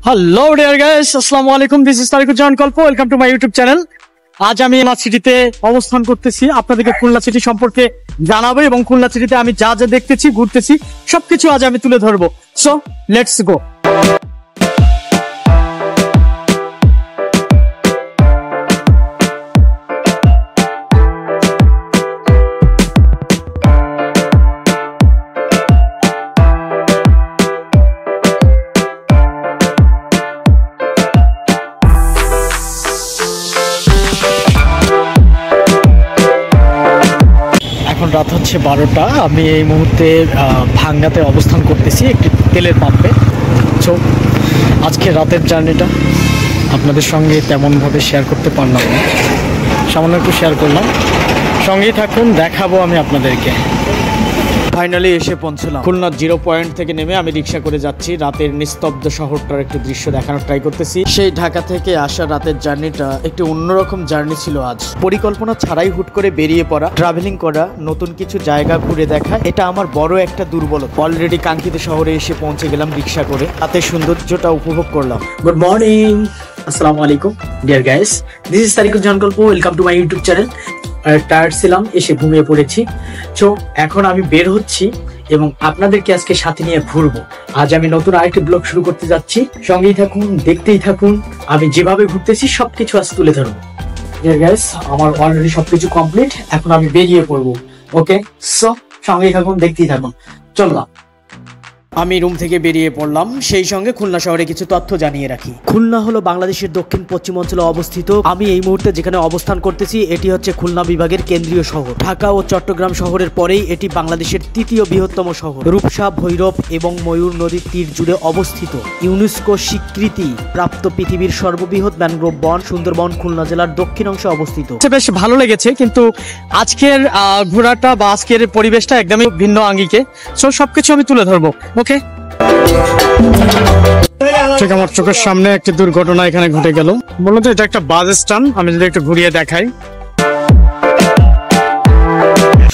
Hello dear guys, আসসালামু আলাইকুম। This is Tarikuzzaman Kalpa. Welcome to my YouTube channel. আজ আমি খুলনা সিটিতে অবস্থান করতেছি, আপনাদেরকে খুলনা সিটি সম্পর্কে জানাবো এবং খুলনা সিটিতে আমি যা যা দেখতেছি, ঘুরতেছি, সবকিছু আজ আমি তুলে ধরবো। So let's go. রাত হচ্ছে 12টা। আমি এই মুহূর্তে ভাঙ্গাতে অবস্থান করতেছি, একটি তেলের পাম্পে। সো আজকে রাতের জার্নিটা আপনাদের সঙ্গে তেমনভাবে শেয়ার করতে পারলাম না, সামান্য একটু শেয়ার করলাম। সঙ্গেই থাকুন, দেখাবো আমি আপনাদেরকে। ফাইনালি এসে পৌঁছলাম খুলনা 0 পয়েন্ট থেকে নেমে আমি রিক্সা করে যাচ্ছি। রাতের নিস্তব্ধ শহরটার একটু দৃশ্য দেখানোর ট্রাই করতেছি। সেই ঢাকা থেকে আসা রাতের জার্নিটা একটি অন্যরকম জার্নি ছিল আজ। পরিকল্পনা ছাড়াই হুট করে বেরিয়ে পড়া, ট্রাভেলিং করা, নতুন কিছু জায়গা ঘুরে দেখা, এটা আমার বড় একটা দুর্বলতা। অলরেডি কাঙ্ক্ষিত শহরে এসে পৌঁছে গেলাম রিক্সা করে, রাতের সৌন্দর্যটা উপভোগ করলাম। গুড মর্নিং, আসসালামু আলাইকুম dear guys, this is Tarikuzzaman Kalpa. Welcome to my YouTube channel. Tired ছিলাম, এসে ঘুমিয়ে পড়েছি। সো এখন আমি বের হচ্ছি এবং আপনাদেরকে আজকে সাথে নিয়ে ঘুরবো। আজ আমি নতুন আরেকটি ব্লগ শুরু করতে যাচ্ছি। সঙ্গেই থাকুন, দেখতেই থাকুন। আমি যেভাবে ঘুরতেছি সবকিছু আজ তুলে ধরবো। ডিয়ার গাইস, আমার অলরেডি সবকিছু কমপ্লিট, এখন আমি বেরিয়ে পড়বো। ওকে, সো সঙ্গেই থাকুন, দেখতেই থাকুন। চললাম। আমি রুম থেকে বেরিয়ে পড়লাম, সেই সঙ্গে খুলনা শহরে কিছু তথ্য জানিয়ে রাখি। খুলনা হলো বাংলাদেশের দক্ষিণ পশ্চিম অঞ্চলে অবস্থিত। আমি এই মুহূর্তে যেখানে অবস্থান করতেছি এটি হচ্ছে খুলনা বিভাগের কেন্দ্রীয় শহর। ঢাকা ও চট্টগ্রাম শহরের পরেই এটি বাংলাদেশের তৃতীয় বৃহত্তম শহর। রূপসা, ভৈরব এবং ময়ূর নদীর তীর জুড়ে অবস্থিত। ইউনেস্কো স্বীকৃতি প্রাপ্ত পৃথিবীর সর্ববৃহৎ ম্যানগ্রোভ বন সুন্দরবন খুলনা জেলার দক্ষিণ অংশে অবস্থিত। বেশ ভালো লেগেছে, কিন্তু আজকের ঘোরাটা বা আজকের পরিবেশটা একদমই ভিন্ন আঙ্গিকে। সো সবকিছু আমি তুলে ধরবো। ওকে, ঠিক আমার চোখের সামনে একটি দুর্ঘটনা এখানে ঘটে গেল। মূলত এটা একটা বাস স্ট্যান্ড, আমি যদি একটু ঘুরিয়ে দেখাই।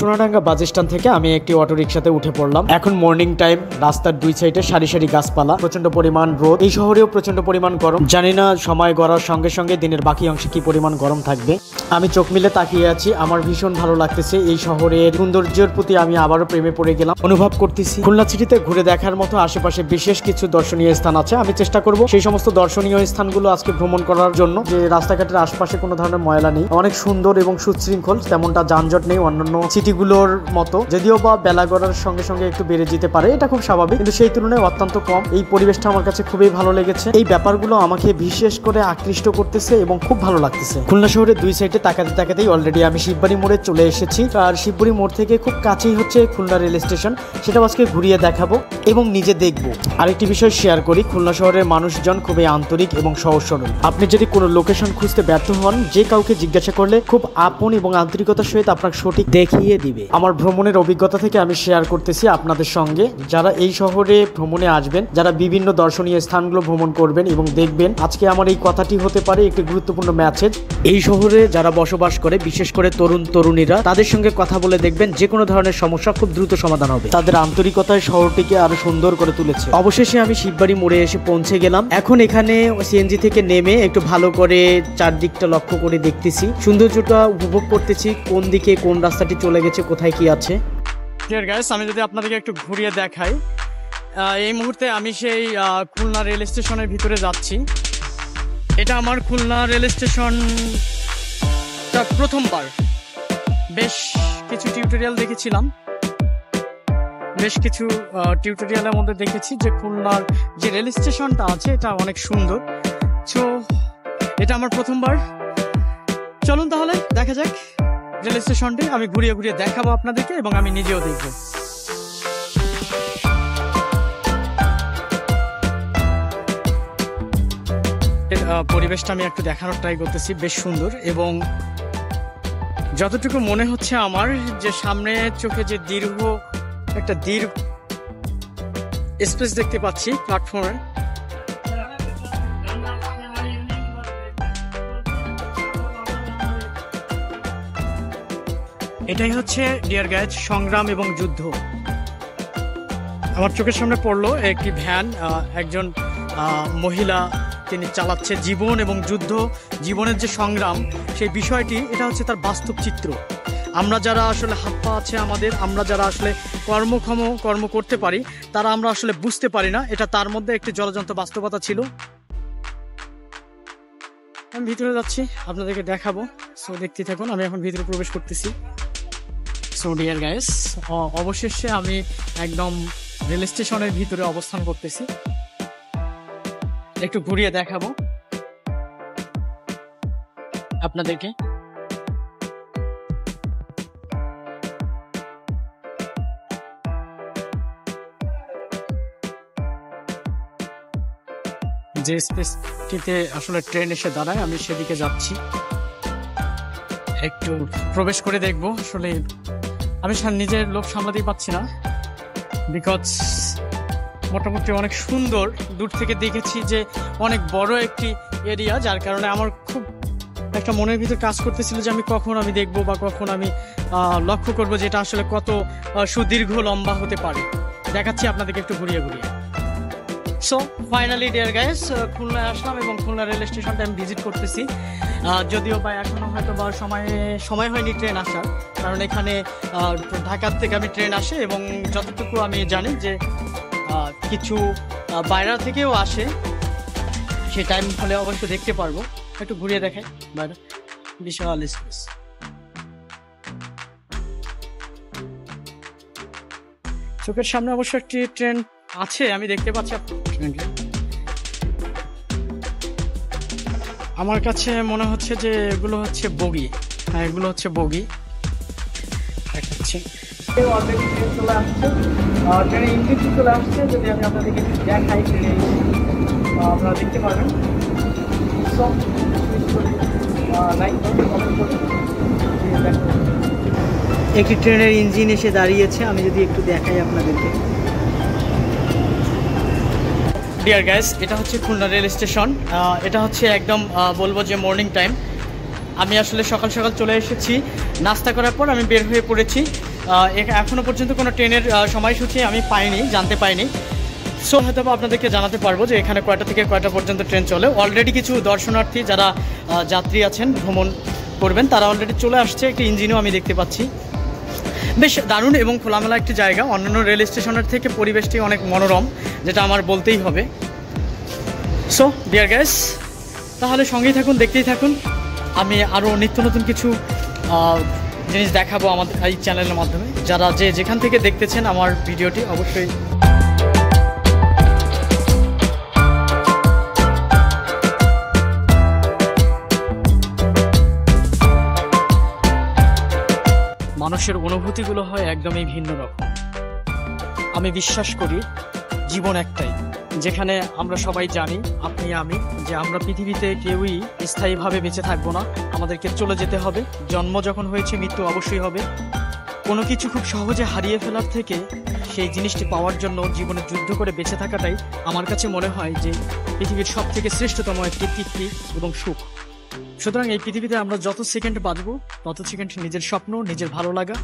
সোনাডাঙ্গা বাস স্ট্যান্ড থেকে আমি একটি অটো রিক্সাতে উঠে পড়লাম। এখন মর্নিং টাইম, রাস্তার দুই সাইডে সারি সারি গাছপালা, প্রচন্ড পরিমাণ রোদ। এই শহরেও প্রচন্ড পরিমাণ গরম। জানি না সময় গড়ার সঙ্গে সঙ্গে দিনের বাকি অংশে কি পরিমাণ গরম থাকবে। আমি চোখ মিলে তাকিয়ে আছি, আমার ভীষণ ভালো লাগতেছে। এই শহরের সৌন্দর্যের প্রতি আমি আবারও প্রেমে পড়ে গেলাম, অনুভব করতেছি। খুলনা সিটিতে ঘুরে দেখার মতো আশেপাশে বিশেষ কিছু দর্শনীয় স্থান আছে। আমি চেষ্টা করব সেই সমস্ত দর্শনীয় স্থানগুলো আজকে ভ্রমণ করার জন্য। যে রাস্তাঘাটের আশপাশে কোনো ধরনের ময়লা নেই, অনেক সুন্দর এবং সুশৃঙ্খল, তেমনটা যানজট নেই অন্যান্য সিটিগুলোর মতো। যদিও বা বেলা গড়ার সঙ্গে সঙ্গে একটু বেড়ে যেতে পারে, এটা খুব স্বাভাবিক, কিন্তু সেই তুলনায় অত্যন্ত কম। এই পরিবেশটা আমার কাছে খুবই ভালো লেগেছে। এই ব্যাপারগুলো আমাকে বিশেষ করে আকৃষ্ট করতেছে এবং খুব ভালো লাগতেছে। খুলনা শহরের দুই সাইডে তাকাতে তাকাতেই অলরেডি আমি শিববাড়ি মোড়ে চলে এসেছি। আর শিববাড়ি মোড় থেকে খুব কাছেই হচ্ছে খুলনা রেল স্টেশন, সেটা আজকে ঘুরিয়ে দেখাবো এবং নিজে দেখবো। আরেকটি বিষয় শেয়ার করি, খুলনা শহরের মানুষজন খুবই আন্তরিক এবং সহজ সরল। আপনি যদি কোনো লোকেশন খুঁজতে ব্যর্থ হন, যে কাউকে জিজ্ঞাসা করলে খুব আপন এবং আন্তরিকতার সহিত আপনাকে সঠিক দেখিয়ে দিবে। আমার ভ্রমণের অভিজ্ঞতা থেকে আমি শেয়ার করতেছি আপনাদের সঙ্গে। যারা এই শহরে ভ্রমণে আসবেন, যারা বিভিন্ন দর্শনীয় স্থানগুলো ভ্রমণ করবেন এবং দেখবেন, আজকে আমার এই কথাটি হতে পারে একটি গুরুত্বপূর্ণ মেসেজ। এই শহরে যারা বসবাস করে, বিশেষ করে তরুণ তরুণীরা, তাদের সঙ্গে কথা বলে দেখবেন যে কোনো ধরনের সমস্যা খুব দ্রুত সমাধান হবে। তাদের আন্তরিকতায় শহরটিকে আরো সুন্দর করে তুলেছে। অবশেষে আমি শিববাড়ি মোড়ে এসে পৌঁছে গেলাম। এখন এখানে সিএনজি থেকে নেমে একটু ভালো করে চারদিকটা লক্ষ্য করে দেখতেছি, সৌন্দর্যটা উপভোগ করতেছি, কোন দিকে কোন রাস্তাটি চলে গেছে, কোথায় কি আছে। ডিয়ার গাইস, আমি যদি আপনাদেরকে একটু ঘুরিয়ে দেখাই, এই মুহূর্তে আমি সেই খুলনা রেল স্টেশনের ভিতরে যাচ্ছি। এটা আমার খুলনা রেল স্টেশন প্রথমবার। বেশ কিছু টিউটোরিয়াল দেখেছিলাম, বেশ কিছু টিউটোরিয়ালের মধ্যে দেখেছি যে খুলনার যে রেল স্টেশনটা আছে এটা অনেক সুন্দর। সো এটা আমার প্রথমবার। চলুন তাহলে দেখা যাক রেল স্টেশনটি। আমি ঘুরিয়ে ঘুরিয়ে দেখাবো আপনাদেরকে এবং আমি নিজেও দেখব। পরিবেশটা আমি একটু দেখানোর ট্রাই করতেছি, বেশ সুন্দর। এবং যতটুকু মনে হচ্ছে আমার, যে সামনে চোখে যে একটা দীর্ঘ স্পেস দেখতে পাচ্ছি প্ল্যাটফর্মে, এটাই হচ্ছে ডিয়ার গাইজ সংগ্রাম এবং যুদ্ধ। আমার চোখের সামনে পড়লো একটি ভ্যান, একজন মহিলা তিনি চালাচ্ছে জীবন এবং যুদ্ধ, জীবনের যে সংগ্রাম, সেই বিষয়টি এটা হচ্ছে তার বাস্তব চিত্র। আমরা যারা আসলে হাত পা আছে আমাদের, আমরা যারা আসলে কর্ম করতে পারি, তারা আমরা আসলে বুঝতে পারি না। এটা তার মধ্যে একটি জলজন্ত বাস্তবতা ছিল। আমি ভিতরে যাচ্ছি, আপনাদেরকে দেখাবো। সো দেখতে থাকুন, আমি এখন ভিতরে প্রবেশ করতেছি। সো ডিয়ার গাইস, অবশেষে আমি একদম রেল স্টেশনের ভিতরে অবস্থান করতেছি। একটু ঘুরিয়ে দেখাবো আপনাদেরকে। যে স্পেসটিতে আসলে ট্রেন এসে দাঁড়ায়, আমি সেদিকে যাচ্ছি। একটু প্রবেশ করে দেখবো। আসলে আমি নিজের লোভ সামলাতেই পাচ্ছি না, বিকজ মোটামুটি অনেক সুন্দর। দূর থেকে দেখেছি যে অনেক বড় একটি এরিয়া, যার কারণে আমার খুব একটা মনের ভিতর কাজ করতেছিল যে কখন আমি দেখবো বা কখন আমি লক্ষ্য করবো যে এটা আসলে কত সুদীর্ঘ লম্বা হতে পারে। দেখাচ্ছি আপনাদেরকে একটু ঘুরিয়ে ঘুরিয়ে। সো ফাইনালি ডিয়ার গাইস, খুলনায় আসলাম এবং খুলনা রেল স্টেশনটা আমি ভিজিট করতেছি। যদিও বা এখনো হয়তো বা সময় হয়নি ট্রেন আসার, কারণ এখানে ঢাকার থেকে আমি ট্রেন আসে এবং যতটুকু আমি জানি যে কিছু বাইরে থেকেও আসে। সে টাইম হলে অবশ্য দেখতে পারবো। একটু ঘুরিয়ে দেখাই বাইরে, বিশাল স্পেস। চোখের সামনে অবশ্য একটি ট্রেন আছে, আমি দেখতে পাচ্ছি। আমার কাছে মনে হচ্ছে যে এগুলো হচ্ছে বগি। হ্যাঁ, এগুলো হচ্ছে বগি। অলরেডি ট্রেন চলে আসছে, ট্রেনের ইঞ্জিন চলে আসছে। যদি আমি আপনাদেরকে দেখাই, ট্রেনে আপনারা দেখতে পারবেন। একটি ট্রেনের ইঞ্জিন এসে দাঁড়িয়েছে, আমি যদি একটু দেখাই আপনাদেরকে। ডিয়ার গাইস, এটা হচ্ছে খুলনা রেল স্টেশন। এটা হচ্ছে একদম বলবো যে মর্নিং টাইম। আমি আসলে সকাল সকাল চলে এসেছি। নাস্তা করার পর আমি বের হয়ে পড়েছি। এখনও পর্যন্ত কোনো ট্রেনের সময়সূচি আমি জানতে পাইনি। সো হয়তো আপনাদেরকে জানাতে পারবো যে এখানে কয়টা থেকে কয়টা পর্যন্ত ট্রেন চলে। অলরেডি কিছু দর্শনার্থী যারা যাত্রী আছেন, ভ্রমণ করবেন, তারা অলরেডি চলে আসছে। একটি ইঞ্জিনও আমি দেখতে পাচ্ছি। বেশ দারুণ এবং খোলামেলা একটি জায়গা। অন্যান্য রেল স্টেশনের থেকে পরিবেশটি অনেক মনোরম, যেটা আমার বলতেই হবে। সো ডিয়ার গাইস, তাহলে সঙ্গেই থাকুন, দেখতেই থাকুন। আমি আরও নিত্য নতুন কিছু জিনিস দেখাবো আমাদের এই চ্যানেলের মাধ্যমে। যারা যেখান থেকে দেখতেছেন আমার ভিডিওটি, অবশ্যই মানুষের অনুভূতিগুলো হয় একদমই ভিন্ন রকম। আমি বিশ্বাস করি জীবন একটাই, যেখানে আমরা সবাই জানি, আপনি আমি, যে আমরা পৃথিবীতে কেউই স্থায়ীভাবে বেঁচে থাকবো না। আমাদেরকে চলে যেতে হবে। জন্ম যখন হয়েছে, মৃত্যু অবশ্যই হবে। কোনো কিছু খুব সহজে হারিয়ে ফেলার থেকে সেই জিনিসটি পাওয়ার জন্য জীবনে যুদ্ধ করে বেঁচে থাকাটাই আমার কাছে মনে হয় যে পৃথিবীর সব থেকে শ্রেষ্ঠতম একটি তৃপ্তি এবং সুখ। সুতরাং এই পৃথিবীতে আমরা যত সেকেন্ড বাঁচবো, তত সেকেন্ড নিজের স্বপ্ন, নিজের ভালো লাগা,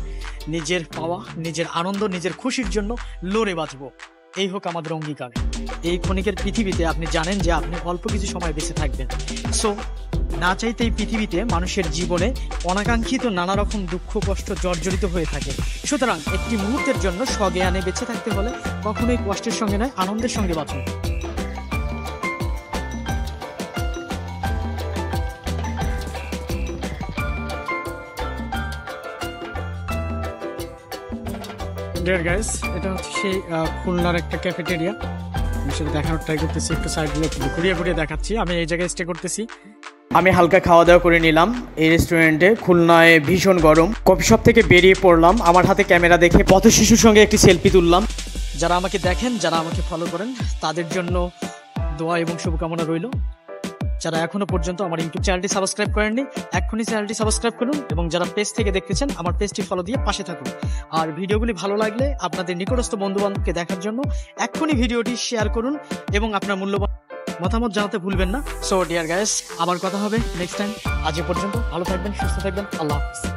নিজের পাওয়া, নিজের আনন্দ, নিজের খুশির জন্য লড়ে বাঁচবো। এই হোক আমাদের অঙ্গীকার। এই ক্ষণিকের পৃথিবীতে আপনি জানেন যে আপনি অল্প কিছু সময় বেঁচে থাকবেন। সো না চাইতে এই পৃথিবীতে মানুষের জীবনে অনাকাঙ্ক্ষিত নানা রকম দুঃখ কষ্ট জর্জরিত হয়ে থাকে। সুতরাং একটি মুহূর্তের জন্য সজ্ঞানে বেঁচে থাকতে হলে কখনোই কষ্টের সঙ্গে নয়, আনন্দের সঙ্গে বাঁচুন। ডিয়ার গাইস, এটা হচ্ছে সেই খুলনার একটা ক্যাফেটেরিয়া। আমি সেটা দেখানোর ট্রাই করতেছি। একটু সাইডগুলো ঘুরিয়ে ঘুরিয়ে দেখাচ্ছি। আমি এই জায়গায় স্টে করতেছি। আমি হালকা খাওয়া দাওয়া করে নিলাম এই রেস্টুরেন্টে। খুলনায় ভীষণ গরম। কফি শপ থেকে বেরিয়ে পড়লাম। আমার হাতে ক্যামেরা দেখে পথ শিশুর সঙ্গে একটি সেলফি তুললাম। যারা আমাকে দেখেন, যারা আমাকে ফলো করেন, তাদের জন্য দোয়া এবং শুভকামনা রইল। যারা এখনো পর্যন্ত আমার ইউটিউব চ্যানেলটি সাবস্ক্রাইব করেননি, এখনই চ্যানেলটি সাবস্ক্রাইব করুন এবং যারা পেজ থেকে দেখতেছেন আমার পেজটি ফলো দিয়ে পাশে থাকুন। আর ভিডিওগুলি ভালো লাগলে আপনাদের নিকটস্থ বন্ধু-বান্ধবকে দেখার জন্য এখনই ভিডিওটি শেয়ার করুন এবং আপনার মূল্যবান মতামত জানাতে ভুলবেন না। সো ডিয়ার গাইস, আবার কথা হবে নেক্সট টাইম। আজ এ পর্যন্ত। ভালো থাকবেন, সুস্থ থাকবেন। আল্লাহ হাফেজ।